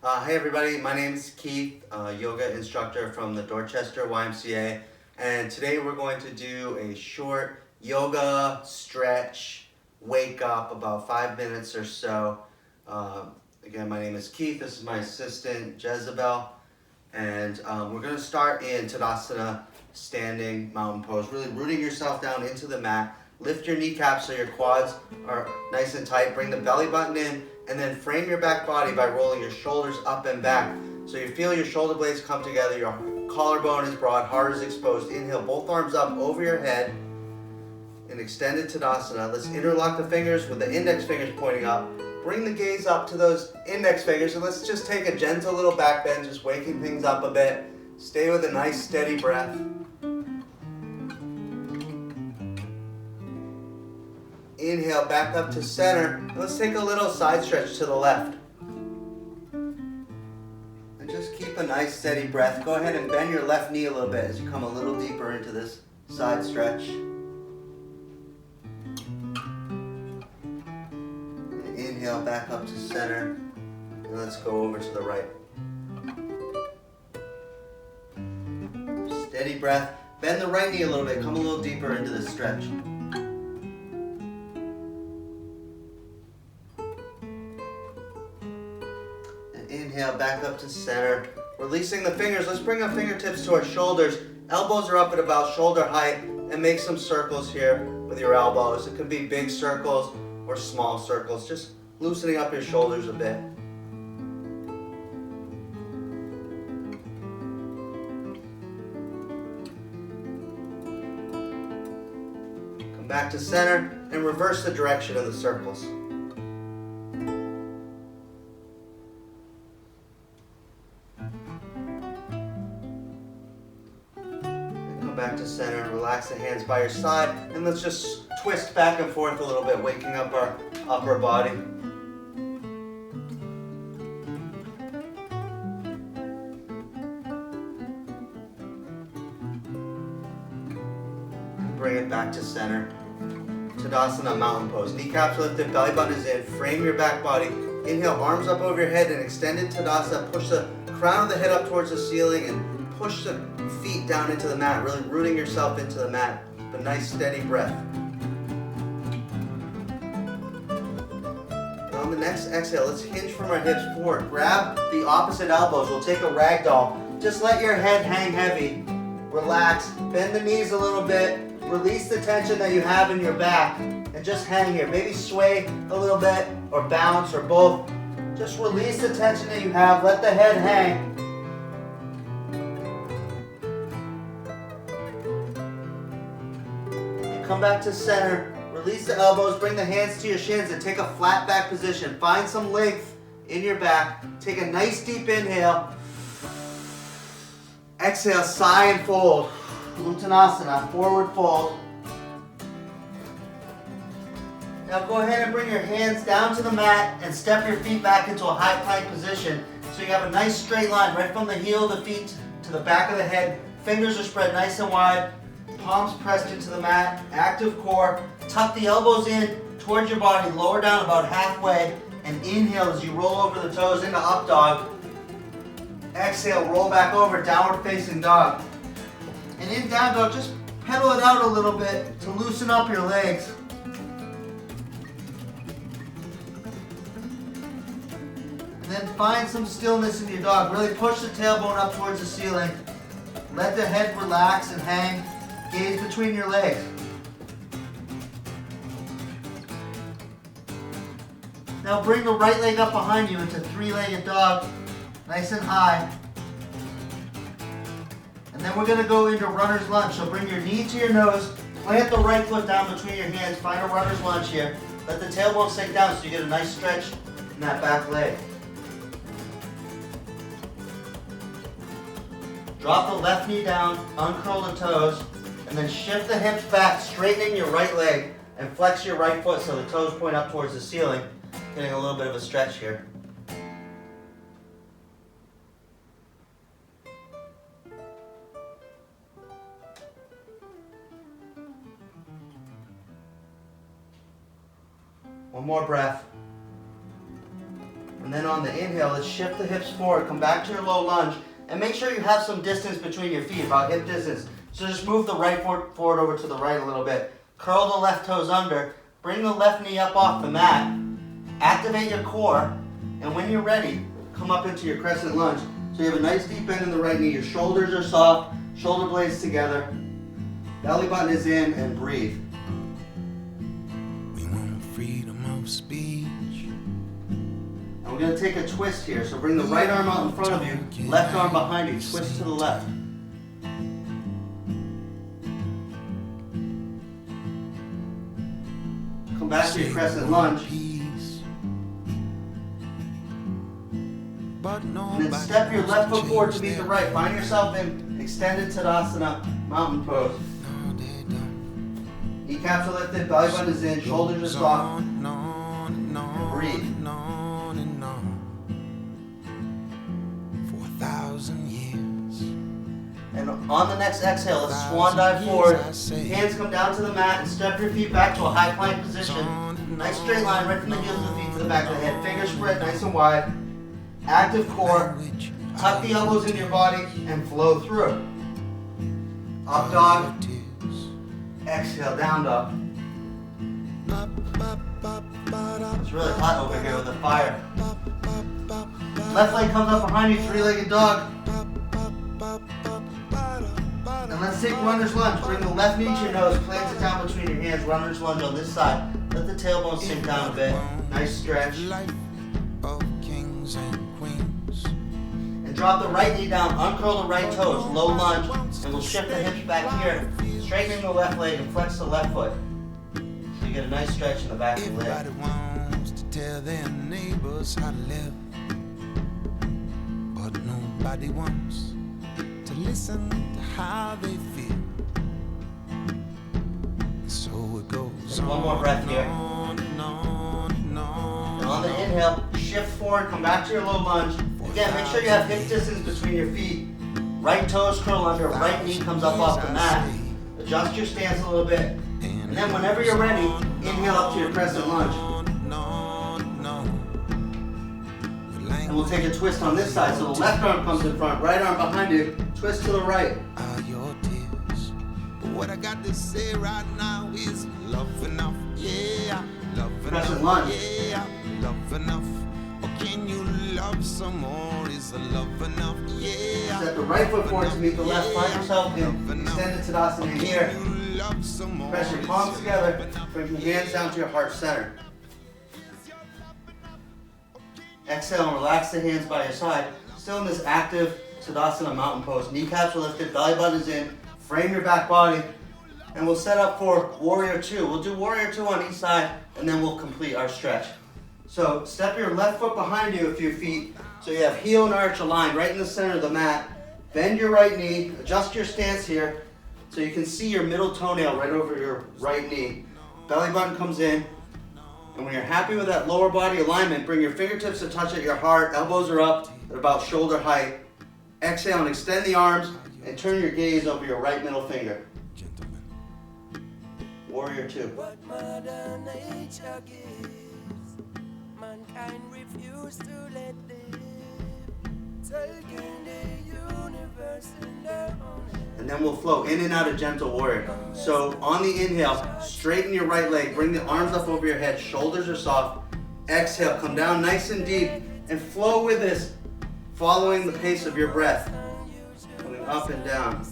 Hey everybody, my name is Keith, yoga instructor from the Dorchester YMCA, and today we're going to do a short yoga stretch, wake up, about 5 minutes or so. Again, my name is Keith, this is my assistant Jezebel, and we're going to start in Tadasana, standing mountain pose, really rooting yourself down into the mat. Lift your kneecaps so your quads are nice and tight, bring the belly button in, and then frame your back body by rolling your shoulders up and back. So you feel your shoulder blades come together, your collarbone is broad, heart is exposed. Inhale, both arms up over your head in extended Tadasana. Let's interlock the fingers with the index fingers pointing up. Bring the gaze up to those index fingers, and let's just take a gentle little back bend, just waking things up a bit. Stay with a nice steady breath. Inhale, back up to center. Let's take a little side stretch to the left. And just keep a nice steady breath. Go ahead and bend your left knee a little bit as you come a little deeper into this side stretch. And inhale, back up to center. And let's go over to the right. Steady breath. Bend the right knee a little bit. Come a little deeper into this stretch. Inhale, back up to center. Releasing the fingers, let's bring our fingertips to our shoulders. Elbows are up at about shoulder height, and make some circles here with your elbows. It could be big circles or small circles, just loosening up your shoulders a bit. Come back to center and reverse the direction of the circles. Back to center, relax the hands by your side, and let's just twist back and forth a little bit, waking up our upper body. Bring it back to center. Tadasana, mountain pose. Kneecaps lifted, belly button is in, frame your back body. Inhale, arms up over your head and extended Tadasana. Push the crown of the head up towards the ceiling and push the feet down into the mat, really rooting yourself into the mat. A nice steady breath. And on the next exhale, let's hinge from our hips forward. Grab the opposite elbows. We'll take a ragdoll. Just let your head hang heavy. Relax. Bend the knees a little bit. Release the tension that you have in your back. And just hang here. Maybe sway a little bit or bounce or both. Just release the tension that you have. Let the head hang. Come back to center, release the elbows, bring the hands to your shins and take a flat back position. Find some length in your back. Take a nice deep inhale. Exhale, sigh and fold. Uttanasana, forward fold. Now go ahead and bring your hands down to the mat and step your feet back into a high plank position. So you have a nice straight line right from the heel of the feet to the back of the head. Fingers are spread nice and wide. Palms pressed into the mat, active core. Tuck the elbows in towards your body, lower down about halfway, and inhale as you roll over the toes into up dog. Exhale, roll back over, downward facing dog. And in down dog, just pedal it out a little bit to loosen up your legs. And then find some stillness in your dog. Really push the tailbone up towards the ceiling. Let the head relax and hang. Gaze between your legs. Now bring the right leg up behind you into three-legged dog, nice and high. And then we're going to go into runner's lunge. So bring your knee to your nose, plant the right foot down between your hands, find a runner's lunge here. Let the tailbone sink down so you get a nice stretch in that back leg. Drop the left knee down, uncurl the toes, and then shift the hips back, straightening your right leg, and flex your right foot so the toes point up towards the ceiling, getting a little bit of a stretch here. One more breath. And And then on the inhale, let's shift the hips forward, come back to your low lunge, and make sure you have some distance between your feet, about hip distance. So just move the right foot forward over to the right a little bit. Curl the left toes under, bring the left knee up off the mat, activate your core, and when you're ready, come up into your crescent lunge. So you have a nice deep bend in the right knee, your shoulders are soft, shoulder blades together, belly button is in, and breathe. We want freedom of speech. And we're going to take a twist here, so bring the right arm out in front of you, left arm behind you, twist to the left. Come back to your crescent lunge. And then step your left foot forward to meet the right. Find yourself in extended Tadasana, mountain pose. Kneecaps are lifted, belly button is in, shoulders are soft. And breathe. For 1,000 years. And on the next exhale, let's swan dive forward. Hands come down to the mat and step your feet back to a high plank position. Nice straight line right from the heels of the feet to the back of the head. Fingers spread nice and wide. Active core. Tuck the elbows into your body and flow through. Up dog. Exhale, down dog. It's really hot over here with the fire. Left leg comes up behind you, three-legged dog. And let's take runner's lunge. Bring the left knee to your nose, plant it down between your hands. Runner's lunge on this side. Let the tailbone sink down a bit. Nice stretch. And drop the right knee down, uncurl the right toes, low lunge, and we'll shift the hips back here, straightening the left leg and flex the left foot. So you get a nice stretch in the back of the leg. Everybody wants to tell their neighbors how to live, but nobody wants to listen to how they feel. So it goes one more breath here. And on the inhale, shift forward, come back to your low lunge. Again, make sure you have hip distance between your feet. Right toes curl under, right knee comes up off the mat. Adjust your stance a little bit. And then whenever you're ready, inhale up to your crescent lunge. And we'll take a twist on this side. So the left arm comes in front, right arm behind you, twist to the right. What I got to say right now is love enough, yeah, love Crescent enough, lunge. yeah, love enough. Or can you love some more? Is the love enough, yeah. Step the right foot forward to meet the left. Find yourself in extended Tadasana here. Press your palms together. Bring your hands down to your heart center. Exhale and relax the hands by your side. Still in this active Tadasana mountain pose. Kneecaps are lifted, belly button is in. Frame your back body. And we'll set up for Warrior 2. We'll do Warrior 2 on each side, and then we'll complete our stretch. So step your left foot behind you a few feet. So you have heel and arch aligned right in the center of the mat. Bend your right knee. Adjust your stance here so you can see your middle toenail right over your right knee. Belly button comes in. And when you're happy with that lower body alignment, bring your fingertips to touch at your heart. Elbows are up at about shoulder height. Exhale and extend the arms and turn your gaze over your right middle finger. Warrior 2. What Mother Nature gives, mankind refuse to let live, taking the universe in their own hands. And then we'll flow in and out of Gentle Warrior. So on the inhale, straighten your right leg, bring the arms up over your head, shoulders are soft. Exhale, come down nice and deep, and flow with this, following the pace of your breath. Coming up and down.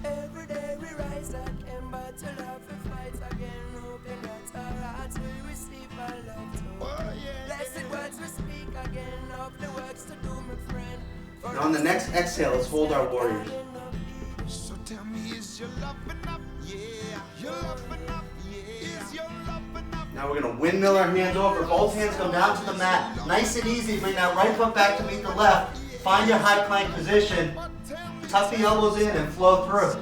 Every day we rise like ember to love and fight again, hoping that our hearts will receive our love too. Blessed words we speak again, of the words to do, my friend. And on the next exhale, let's hold our warriors. So tell me, is your love enough? Yeah, your love enough? Yeah, is your love enough? Now we're going to windmill our hands over. Both hands come down to the mat. Nice and easy. Bring that right foot back to meet the left. Find your high plank position. Tuck the elbows in and flow through.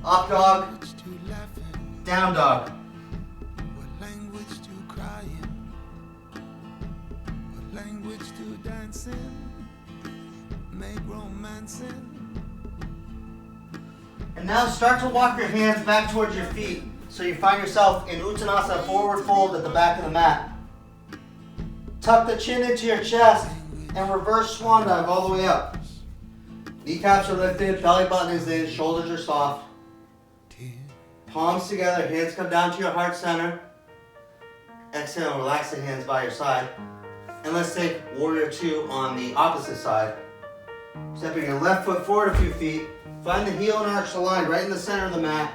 Up dog. Down dog. What language to crying? What language to dancing? Make romancing. And now start to walk your hands back towards your feet. So you find yourself in Uttanasana, forward fold at the back of the mat. Tuck the chin into your chest and reverse swan dive all the way up. Kneecaps are lifted, belly button is in, shoulders are soft. Palms together, hands come down to your heart center. Exhale, relax the hands by your side. And let's take warrior two on the opposite side. Stepping your left foot forward a few feet. Find the heel and arch aligned right in the center of the mat.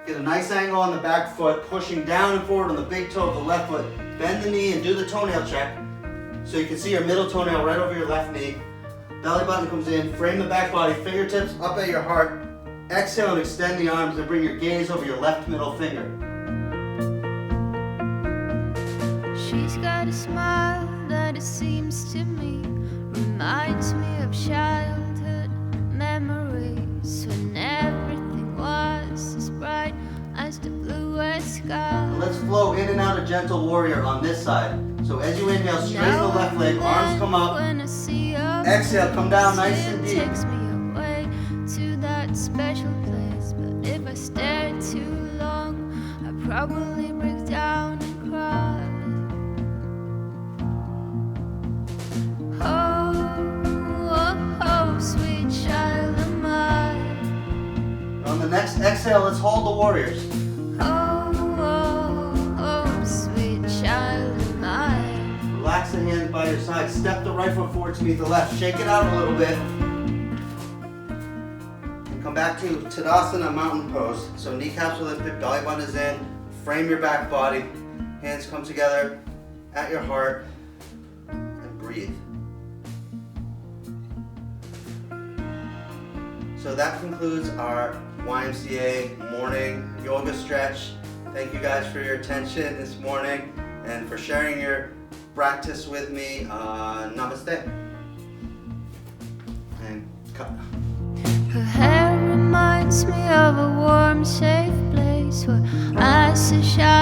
Get a nice angle on the back foot, pushing down and forward on the big toe of the left foot. Bend the knee and do the toenail check. So you can see your middle toenail right over your left knee. Belly button comes in, frame the back body, fingertips up at your heart. Exhale and extend the arms and bring your gaze over your left middle finger. She's got a smile that it seems to me reminds me of childhood memories when everything was as bright as the bluest sky. Let's flow in and out of gentle warrior on this side. So as you inhale, straighten the left leg, arms come up. Exhale, come down nice and deep. Takes me away to that special place, but if I stare too long, I probably break down and cry. Oh, sweet child of mine. On the next exhale, let's hold the warriors. Oh, sweet child of mine. Relax the hands by your side. Step the right foot forward to meet the left. Shake it out a little bit. And come back to Tadasana mountain pose. So kneecaps are lifted, belly button is in. Frame your back body. Hands come together at your heart. And breathe. So that concludes our YMCA morning yoga stretch. Thank you guys for your attention this morning and for sharing your practice with me. Namaste. And cut. Her hair reminds me of a warm, safe place where I shine.